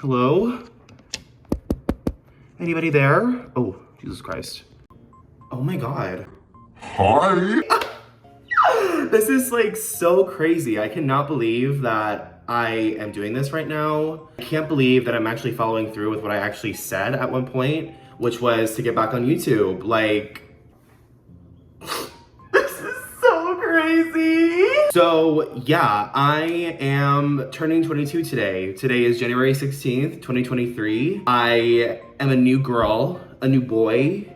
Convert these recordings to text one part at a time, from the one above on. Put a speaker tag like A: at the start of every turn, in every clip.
A: Hello? Anybody there? Oh, Jesus Christ. Oh my God.
B: Hi.
A: This is like so crazy. I cannot believe that I am doing this right now. I can't believe that I'm actually following through with what I actually said at one point, which was to get back on YouTube. Like, this is so crazy. So yeah, I am turning 22 today. Today is January 16th, 2023. I am a new girl, a new boy.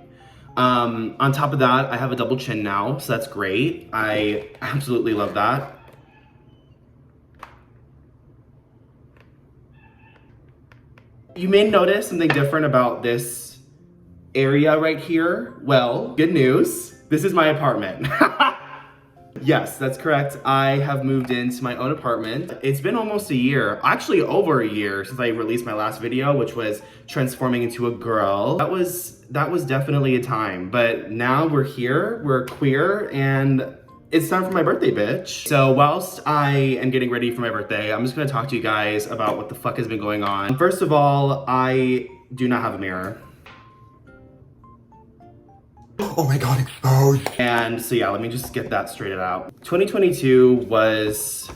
A: On top of that, I have a double chin now, so that's great. I absolutely love that. You may notice something different about this area right here. Well, good news. This is my apartment. Yes, that's correct. I have moved into my own apartment. It's been almost a year, actually over a year since I released my last video, which was transforming into a girl. That was definitely a time, but now we're here, we're queer, and it's time for my birthday, bitch. So whilst I am getting ready for my birthday, I'm just gonna talk to you guys about what the fuck has been going on. First of all, I do not have a mirror.
B: Oh my God, exposed.
A: And so yeah, let me just get that straightened out. 2022 was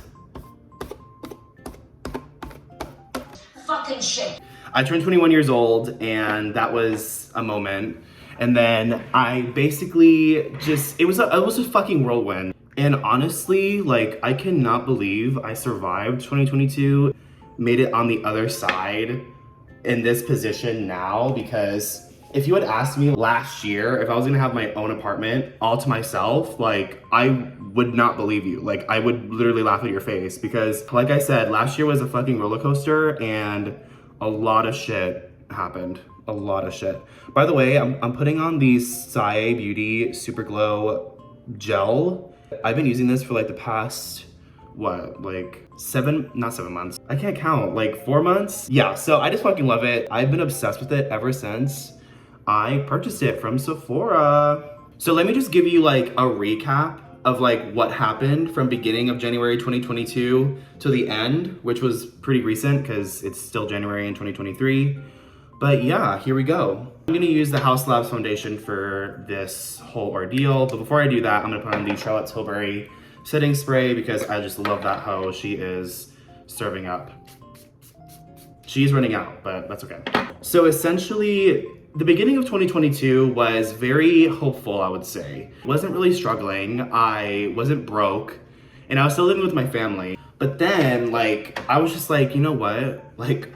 C: fucking shit.
A: I turned 21 years old, and that was a moment. And then I basically just, it was a fucking whirlwind. And honestly, like, I cannot believe I survived 2022, made it on the other side in this position now, because if you had asked me last year if I was gonna have my own apartment all to myself, like, I would not believe you. Like, I would literally laugh at your face, because like I said, last year was a fucking roller coaster and a lot of shit happened. A lot of shit. By the way, I'm putting on the Sae Beauty Super Glow Gel. I've been using this for like the past, what, like not 7 months. I can't count, like 4 months? Yeah, so I just fucking love it. I've been obsessed with it ever since I purchased it from Sephora. So let me just give you like a recap of like what happened from beginning of January 2022 to the end, which was pretty recent because it's still January in 2023. But yeah, here we go. I'm gonna use the House Labs foundation for this whole ordeal. But before I do that, I'm gonna put on the Charlotte Tilbury setting spray because I just love that hoe. She is serving up. She's running out, but that's okay. So essentially, the beginning of 2022 was very hopeful, I would say. I wasn't really struggling, I wasn't broke, and I was still living with my family. But then, like, I was just like, you know what? Like,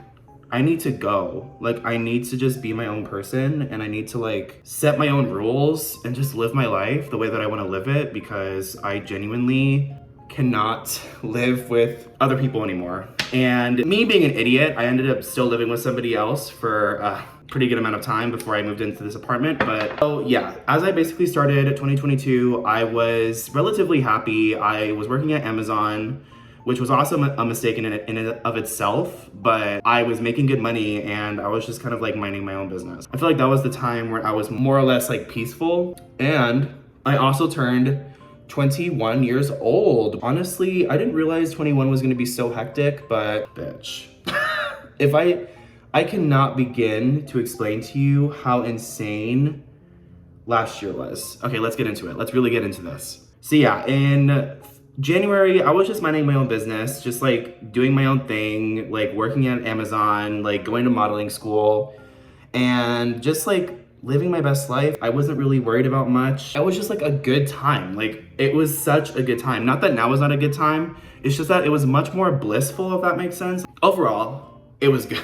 A: I need to go. Like, I need to just be my own person, and I need to like set my own rules and just live my life the way that I want to live it, because I genuinely cannot live with other people anymore. And me being an idiot, I ended up still living with somebody else for a pretty good amount of time before I moved into this apartment. But oh yeah, as I basically started 2022, I was relatively happy. I was working at Amazon, which was also a mistake in and of itself, but I was making good money and I was just kind of like minding my own business. I feel like that was the time where I was more or less like peaceful. And I also turned 21 years old. Honestly, I didn't realize 21 was gonna be so hectic, but bitch. If I cannot begin to explain to you how insane last year was. Okay, let's get into it. Let's really get into this. So yeah, in January, I was just minding my own business, just like doing my own thing, like working at Amazon, like going to modeling school, and just like living my best life. I wasn't really worried about much. It was just like a good time. Like, it was such a good time. Not that now is not a good time. It's just that it was much more blissful, if that makes sense. Overall, it was good.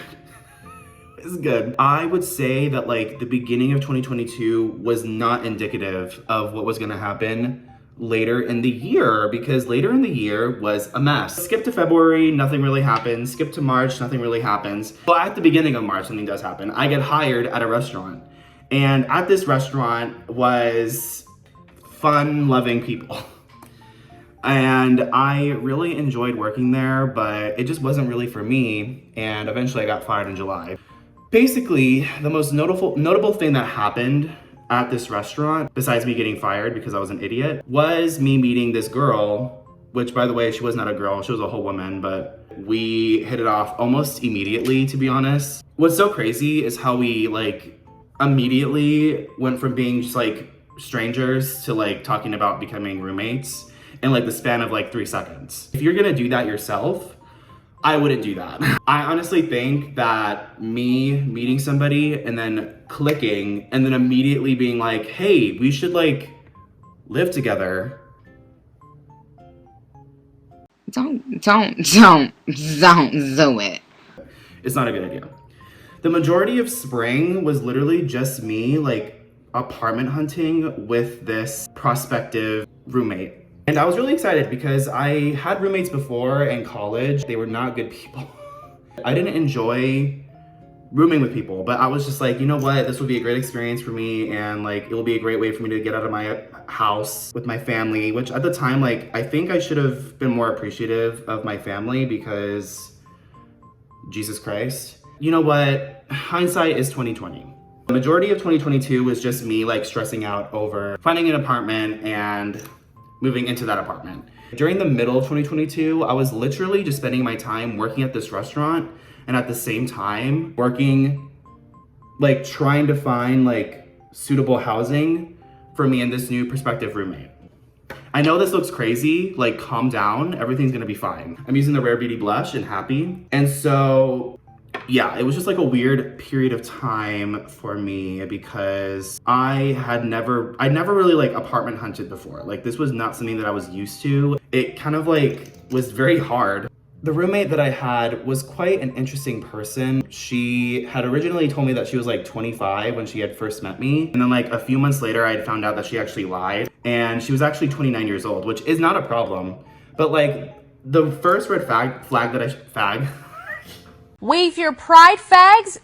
A: It was good. I would say that like the beginning of 2022 was not indicative of what was gonna happen later in the year, because later in the year was a mess. Skip to February, nothing really happens. Skip to March, nothing really happens. But at the beginning of March, something does happen. I get hired at a restaurant. And at this restaurant was fun-loving people. And I really enjoyed working there, but it just wasn't really for me. And eventually I got fired in July. Basically, the most notable thing that happened at this restaurant, besides me getting fired because I was an idiot, was me meeting this girl, which by the way, she was not a girl, she was a whole woman, but we hit it off almost immediately, to be honest. What's so crazy is how we like immediately went from being just like strangers to like talking about becoming roommates in like the span of like 3 seconds. If you're gonna do that yourself, I wouldn't do that. I honestly think that me meeting somebody and then clicking and then immediately being like, hey, we should like live together.
C: Don't do it.
A: It's not a good idea. The majority of spring was literally just me like apartment hunting with this prospective roommate. And I was really excited because I had roommates before in college. They were not good people. I didn't enjoy rooming with people, but I was just like, you know what? This will be a great experience for me, and like it will be a great way for me to get out of my house with my family, which at the time, like, I think I should have been more appreciative of my family because Jesus Christ. You know what? Hindsight is 2020. The majority of 2022 was just me like stressing out over finding an apartment and moving into that apartment. During the middle of 2022, I was literally just spending my time working at this restaurant and at the same time working, like trying to find like suitable housing for me and this new prospective roommate. I know this looks crazy, like calm down, everything's gonna be fine. I'm using the Rare Beauty blush in Happy. And so, yeah, it was just like a weird period of time for me because I'd never really like apartment hunted before. Like this was not something that I was used to. It kind of like was very hard. The roommate that I had was quite an interesting person. She had originally told me that she was like 25 when she had first met me. And then like a few months later, I had found out that she actually lied. And she was actually 29 years old, which is not a problem. But like the first red flag that I
D: Wave your pride flags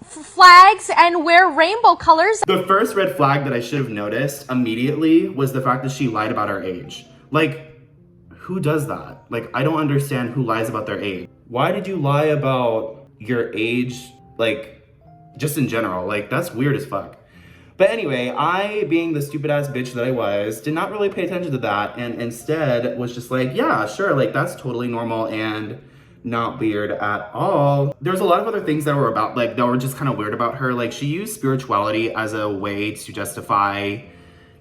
D: and wear rainbow colors.
A: The first red flag that I should have noticed immediately was the fact that she lied about her age. Like, who does that? Like, I don't understand who lies about their age. Why did you lie about your age, like, just in general? Like, that's weird as fuck. But anyway, I, being the stupid ass bitch that I was, did not really pay attention to that and instead was just like, yeah, sure, like, that's totally normal and not weird at all. There's a lot of other things that were about, like, that were just kind of weird about her. Like, she used spirituality as a way to justify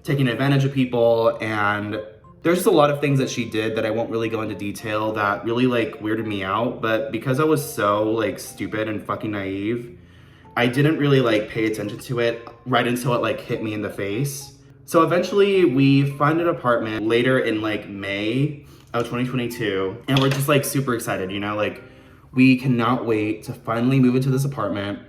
A: taking advantage of people, and there's just a lot of things that she did that I won't really go into detail that really, like, weirded me out. But because I was so, like, stupid and fucking naive, I didn't really, like, pay attention to it right until it, like, hit me in the face. So eventually we find an apartment later in, like, May of 2022, and we're just like super excited, you know, like we cannot wait to finally move into this apartment.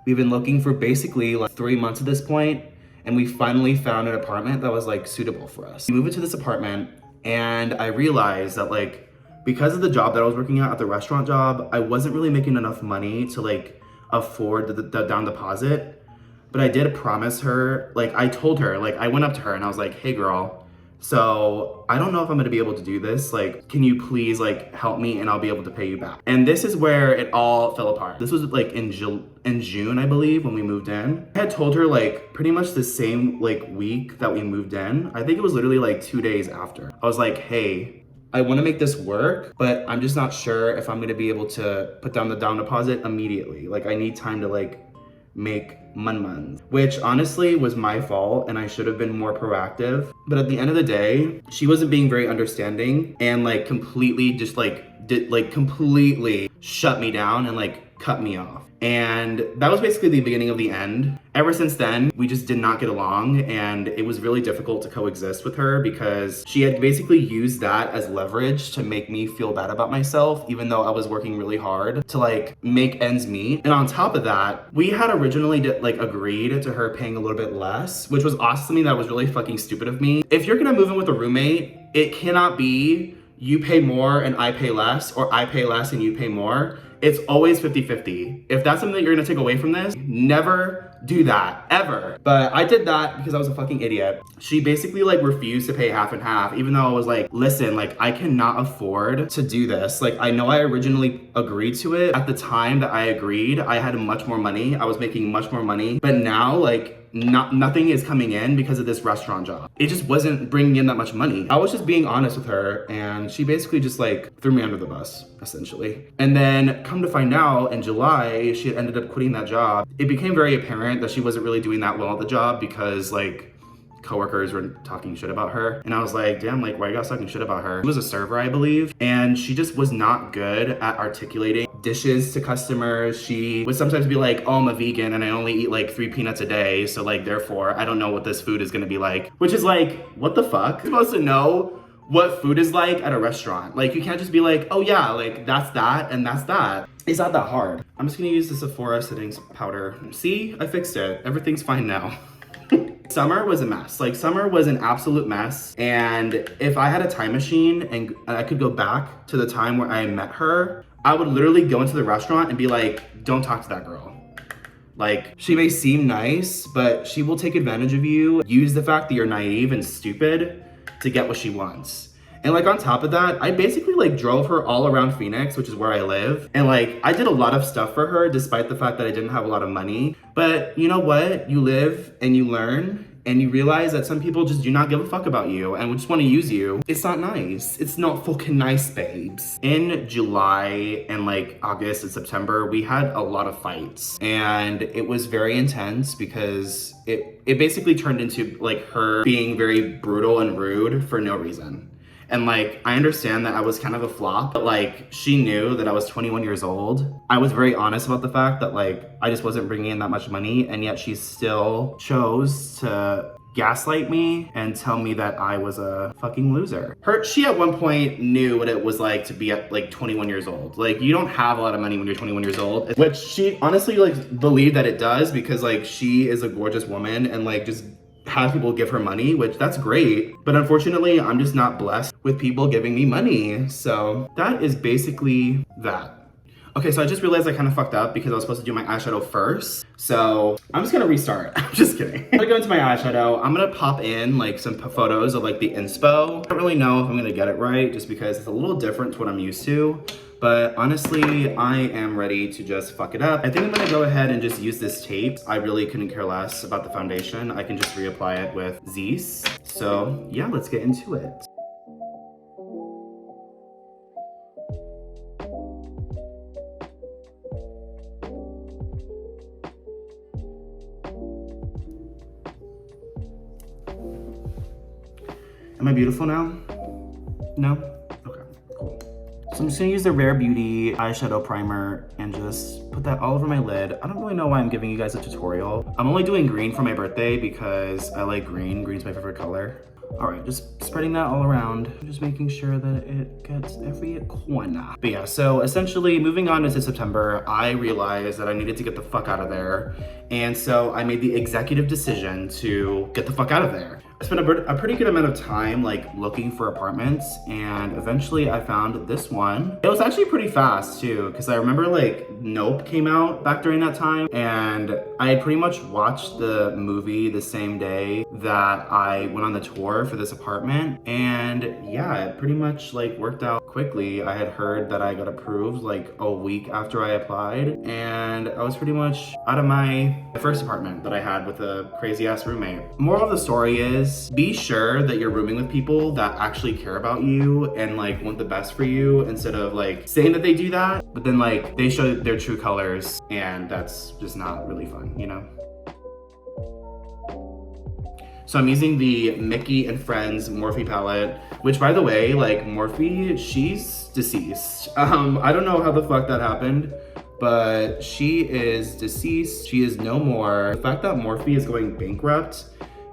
A: We've been looking for basically like 3 months at this point, and we finally found an apartment that was like suitable for us. We moved into this apartment, and I realized that like because of the job that I was working at the restaurant job, I wasn't really making enough money to like afford the down deposit. But I did promise her, like I told her, like I went up to her and I was like, hey girl, so I don't know if I'm gonna be able to do this. Like, can you please like help me and I'll be able to pay you back? And this is where it all fell apart. This was like in June, I believe, when we moved in. I had told her like pretty much the same like week that we moved in. I think it was literally like 2 days after. I was like, hey, I wanna make this work, but I'm just not sure if I'm gonna be able to put down the down deposit immediately. Like I need time to like make mun, which honestly was my fault and I should have been more proactive. But at the end of the day, she wasn't being very understanding and like completely just like completely shut me down and like cut me off. And that was basically the beginning of the end. Ever since then, we just did not get along, and it was really difficult to coexist with her because she had basically used that as leverage to make me feel bad about myself, even though I was working really hard to like make ends meet. And on top of that, we had originally like agreed to her paying a little bit less, which was also something that was really fucking stupid of me. If you're gonna move in with a roommate, it cannot be you pay more and I pay less, or I pay less and you pay more. It's always 50-50. If that's something that you're gonna take away from this, never do that, ever. But I did that because I was a fucking idiot. She basically like refused to pay half and half, even though I was like, listen, like I cannot afford to do this. Like I know I originally agreed to it. At the time that I agreed, I had much more money. I was making much more money. But now like nothing is coming in because of this restaurant job. It just wasn't bringing in that much money. I was just being honest with her, and she basically just like threw me under the bus, essentially. And then come to find out, in July, she had ended up quitting that job. It became very apparent that she wasn't really doing that well at the job because like coworkers were talking shit about her. And I was like, damn, like, why you guys talking shit about her? She was a server, I believe, and she just was not good at articulating dishes to customers. She would sometimes be like, oh, I'm a vegan and I only eat like 3 peanuts a day, so like therefore I don't know what this food is gonna be like. Which is like, what the fuck? You're supposed to know what food is like at a restaurant. Like, you can't just be like, oh yeah, like that's that and that's that. It's not that hard. I'm just gonna use the Sephora settings powder. See, I fixed it. Everything's fine now. Summer was a mess. Like, summer was an absolute mess. And if I had a time machine and I could go back to the time where I met her, I would literally go into the restaurant and be like, don't talk to that girl. Like, she may seem nice, but she will take advantage of you, use the fact that you're naive and stupid to get what she wants. And like, on top of that, I basically like drove her all around Phoenix, which is where I live. And like, I did a lot of stuff for her despite the fact that I didn't have a lot of money. But you know what? You live and you learn and you realize that some people just do not give a fuck about you and just want to use you. It's not nice. It's not fucking nice, babes. In July and like August and September, we had a lot of fights. And it was very intense because it basically turned into like her being very brutal and rude for no reason. And like, I understand that I was kind of a flop, but like, she knew that I was 21 years old. I was very honest about the fact that like, I just wasn't bringing in that much money, and yet she still chose to gaslight me and tell me that I was a fucking loser. She at one point knew what it was like to be at like 21 years old. Like, you don't have a lot of money when you're 21 years old, which she honestly like believed that it does because like, she is a gorgeous woman and like just have people give her money, which that's great. But unfortunately, I'm just not blessed with people giving me money. So that is basically that. Okay, so I just realized I kind of fucked up because I was supposed to do my eyeshadow first. So I'm just gonna restart. I'm just kidding. I'm gonna go into my eyeshadow. I'm gonna pop in like some photos of like the inspo. I don't really know if I'm gonna get it right just because it's a little different to what I'm used to. But honestly, I am ready to just fuck it up. I think I'm gonna go ahead and just use this tape. I really couldn't care less about the foundation. I can just reapply it with Zeiss. So yeah, let's get into it. Am I beautiful now? No? Okay, cool. So I'm just gonna use the Rare Beauty eyeshadow primer and just put that all over my lid. I don't really know why I'm giving you guys a tutorial. I'm only doing green for my birthday because I like green. Green's my favorite color. All right, just spreading that all around. Just making sure that it gets every corner. But yeah, so essentially moving on into September, I realized that I needed to get the fuck out of there. And so I made the executive decision to get the fuck out of there. I spent a pretty good amount of time like looking for apartments, and eventually I found this one. It was actually pretty fast too, because I remember like Nope came out back during that time, and I had pretty much watched the movie the same day that I went on the tour for this apartment. And yeah, it pretty much like worked out quickly. I had heard that I got approved like a week after I applied, and I was pretty much out of my first apartment that I had with a crazy ass roommate. Moral of the story is, be sure that you're rooming with people that actually care about you and like want the best for you, instead of like saying that they do that, but then like they show their true colors, and that's just not really fun, you know? So I'm using the Mickey and Friends Morphe palette, which by the way, like Morphe, she's deceased. I don't know how the fuck that happened, but she is deceased. She is no more. The fact that Morphe is going bankrupt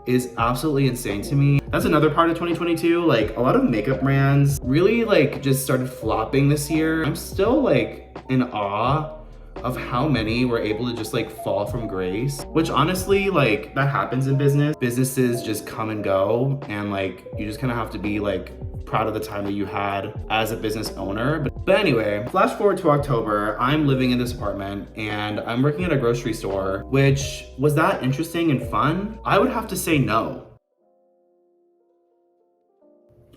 A: is absolutely insane to me. That's another part of 2022. Like, a lot of makeup brands really like just started flopping this year. I'm still like in awe of how many were able to just like fall from grace, which honestly, like, that happens in business. Businesses just come and go, and like you just kind of have to be like proud of the time that you had as a business owner. But anyway, flash forward to October, I'm living in this apartment and I'm working at a grocery store, which was that interesting and fun? I would have to say no.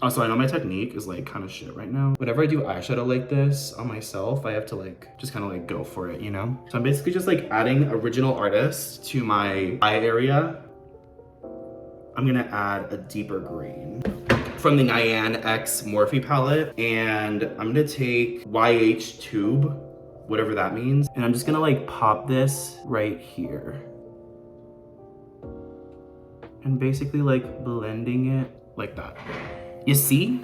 A: Also, I know my technique is like kind of shit right now. Whenever I do eyeshadow like this on myself, I have to like just kind of like go for it, you know? So I'm basically just like adding original artist to my eye area. I'm gonna add a deeper green from the Nyan X Morphe palette. And I'm gonna take YH Tube, whatever that means. And I'm just gonna like pop this right here. And basically like blending it like that. You see?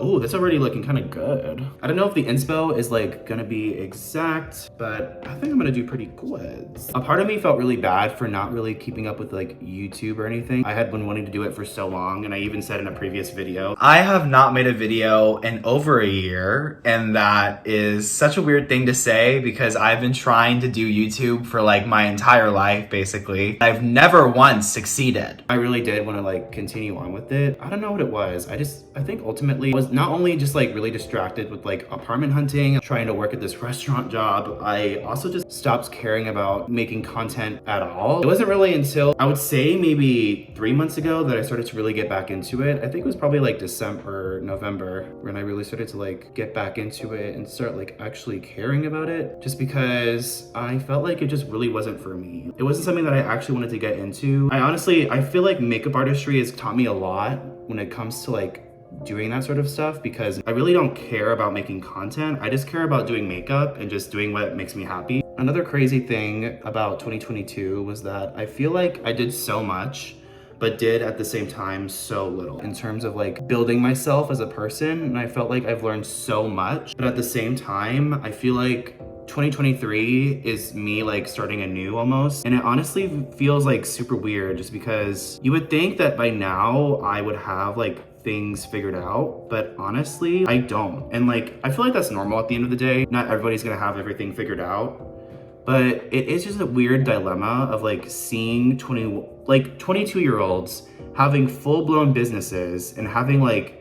A: Oh, that's already looking kind of good. I don't know if the inspo is like gonna be exact, but I think I'm gonna do pretty good. A part of me felt really bad for not really keeping up with like YouTube or anything. I had been wanting to do it for so long, and I even said in a previous video,
E: I have not made a video in over a year, and that is such a weird thing to say because I've been trying to do YouTube for like my entire life, basically. I've never once succeeded.
A: I really did want to like continue on with it. I don't know what it was. I think ultimately I was not only just like really distracted with like apartment hunting, trying to work at this restaurant job, I also just stopped caring about making content at all. It wasn't really until I would say maybe 3 months ago that I started to really get back into it. I think it was probably like December, November, when I really started to like get back into it and start like actually caring about it, just because I felt like it just really wasn't for me. It wasn't something that I actually wanted to get into. I feel like makeup artistry has taught me a lot when it comes to like doing that sort of stuff, because I really don't care about making content. I just care about doing makeup and just doing what makes me happy. Another crazy thing about 2022 was that I feel like I did so much, but did at the same time so little in terms of like building myself as a person. And I felt like I've learned so much, but at the same time, I feel like 2023 is me like starting anew almost. And it honestly feels like super weird, just because you would think that by now I would have like things figured out, but honestly, I don't. And like, I feel like that's normal at the end of the day. Not everybody's gonna have everything figured out, but it is just a weird dilemma of like seeing 22-year-olds having full-blown businesses and having like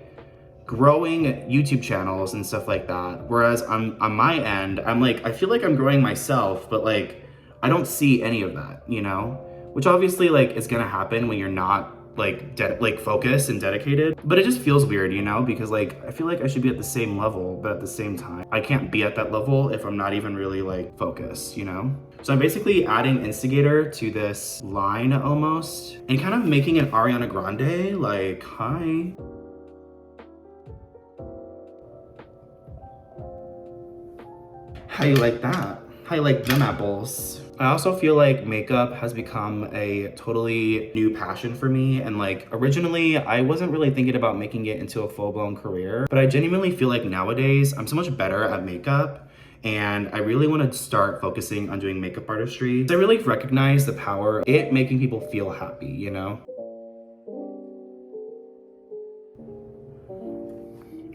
A: growing YouTube channels and stuff like that. Whereas on my end, I'm like, I feel like I'm growing myself, but like, I don't see any of that, you know? Which obviously like is gonna happen when you're not like focused and dedicated, but it just feels weird, you know, because like I feel like I should be at the same level, but at the same time I can't be at that level if I'm not even really like focused, you know. So I'm basically adding instigator to this line almost and kind of making an Ariana Grande like, hi. How you like that? How you like them apples? I also feel like makeup has become a totally new passion for me, and like originally I wasn't really thinking about making it into a full-blown career, but I genuinely feel like nowadays I'm so much better at makeup, and I really want to start focusing on doing makeup artistry. I really recognize the power of it making people feel happy, you know?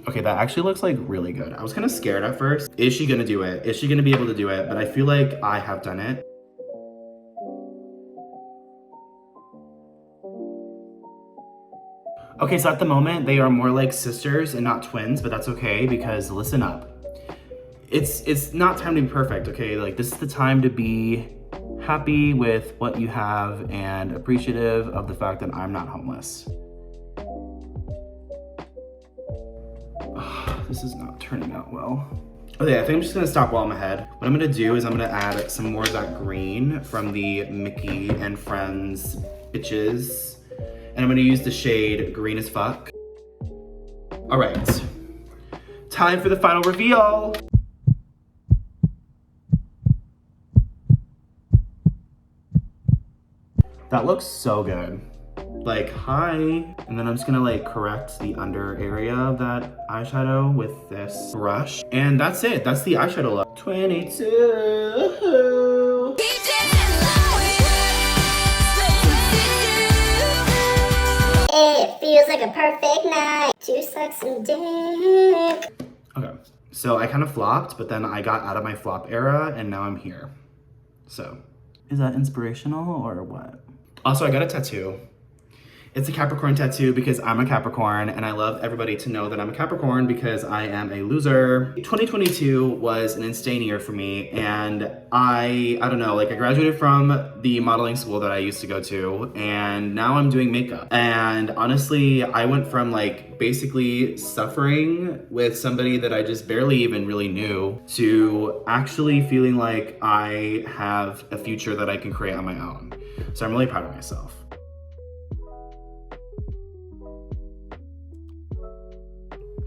A: Okay, that actually looks like really good. I was kind of scared at first. Is she gonna do it? Is she gonna be able to do it? But I feel like I have done it. Okay, so at the moment, they are more like sisters and not twins, but that's okay because listen up. It's not time to be perfect, okay? Like this is the time to be happy with what you have and appreciative of the fact that I'm not homeless. This is not turning out well. Okay, I think I'm just gonna stop while I'm ahead. What I'm gonna do is I'm gonna add some more of that green from the Mickey and Friends Bitches. And I'm gonna use the shade Green as Fuck. All right, time for the final reveal. That looks so good. Like, hi. And then I'm just gonna like correct the under area of that eyeshadow with this brush. And that's it, that's the eyeshadow look. 22.
F: It feels like a perfect night to suck some dick.
A: Okay, so I kind of flopped, but then I got out of my flop era and now I'm here. So, is that inspirational or what? Also, I got a tattoo. It's a Capricorn tattoo because I'm a Capricorn, and I love everybody to know that I'm a Capricorn because I am a loser. 2022 was an insane year for me, and I don't know, like I graduated from the modeling school that I used to go to, and now I'm doing makeup. And honestly, I went from like basically suffering with somebody that I just barely even really knew to actually feeling like I have a future that I can create on my own. So I'm really proud of myself.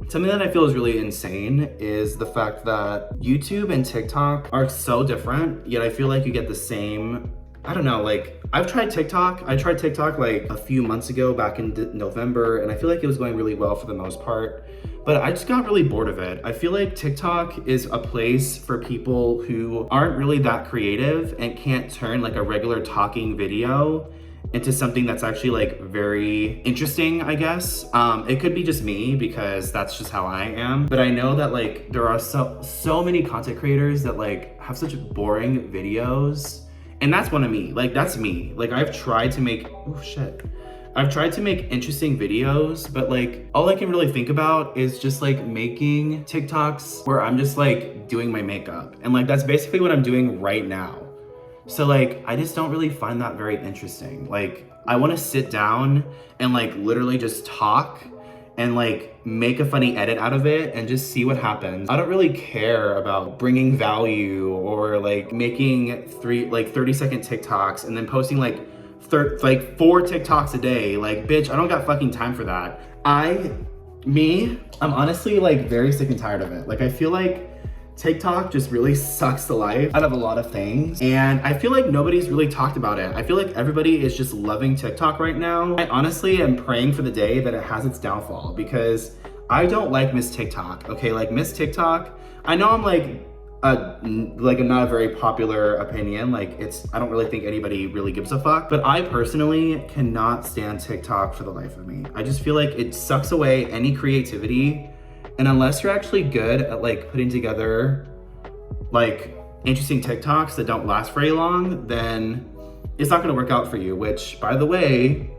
A: Something that I feel is really insane is the fact that YouTube and TikTok are so different, yet I feel like you get the same, I don't know, like I've tried TikTok. I tried TikTok like a few months ago back in November, and I feel like it was going really well for the most part, but I just got really bored of it. I feel like TikTok is a place for people who aren't really that creative and can't turn like a regular talking video into something that's actually like very interesting, I guess. It could be just me because that's just how I am. But I know that like there are so many content creators that like have such boring videos. And that's one of me, like that's me. Like I've tried to make, oh shit. I've tried to make interesting videos, but like all I can really think about is just like making TikToks where I'm just like doing my makeup. And like that's basically what I'm doing right now. So like, I just don't really find that very interesting. Like, I wanna sit down and like literally just talk and like make a funny edit out of it and just see what happens. I don't really care about bringing value or like making 30-second TikToks and then posting like 4 TikToks a day. Like, bitch, I don't got fucking time for that. I'm honestly like very sick and tired of it. Like, I feel like TikTok just really sucks the life out of a lot of things. And I feel like nobody's really talked about it. I feel like everybody is just loving TikTok right now. I honestly am praying for the day that it has its downfall because I don't like Miss TikTok, okay? Like Miss TikTok, I know I'm like not a very popular opinion. Like I don't really think anybody really gives a fuck, but I personally cannot stand TikTok for the life of me. I just feel like it sucks away any creativity. And unless you're actually good at like putting together like interesting TikToks that don't last very long, then it's not gonna work out for you, which by the way,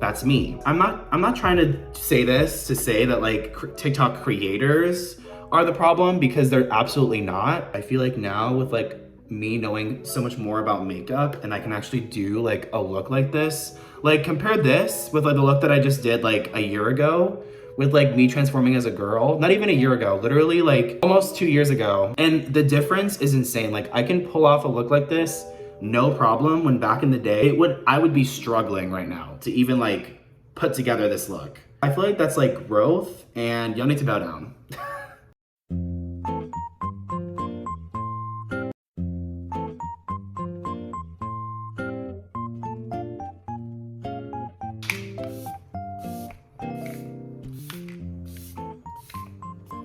A: that's me. I'm not trying to say this to say that like TikTok creators are the problem because they're absolutely not. I feel like now with like me knowing so much more about makeup and I can actually do like a look like this, like compare this with like the look that I just did like a year ago, with like me transforming as a girl, not even a year ago, literally like almost 2 years ago. And the difference is insane. Like I can pull off a look like this, no problem, when back in the day, I would be struggling right now to even like put together this look. I feel like that's like growth and y'all need to bow down.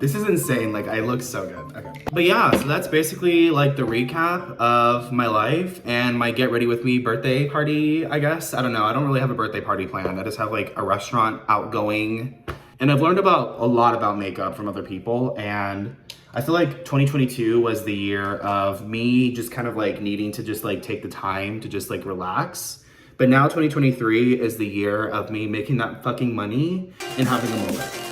A: This is insane, like I look so good, okay. But yeah, so that's basically like the recap of my life and my get ready with me birthday party, I guess. I don't know, I don't really have a birthday party planned. I just have like a restaurant outgoing. And I've learned a lot about makeup from other people, and I feel like 2022 was the year of me just kind of like needing to just like take the time to just like relax. But now 2023 is the year of me making that fucking money and having a moment.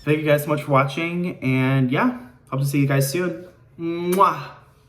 A: Thank you guys so much for watching, and yeah, hope to see you guys soon. Mwah!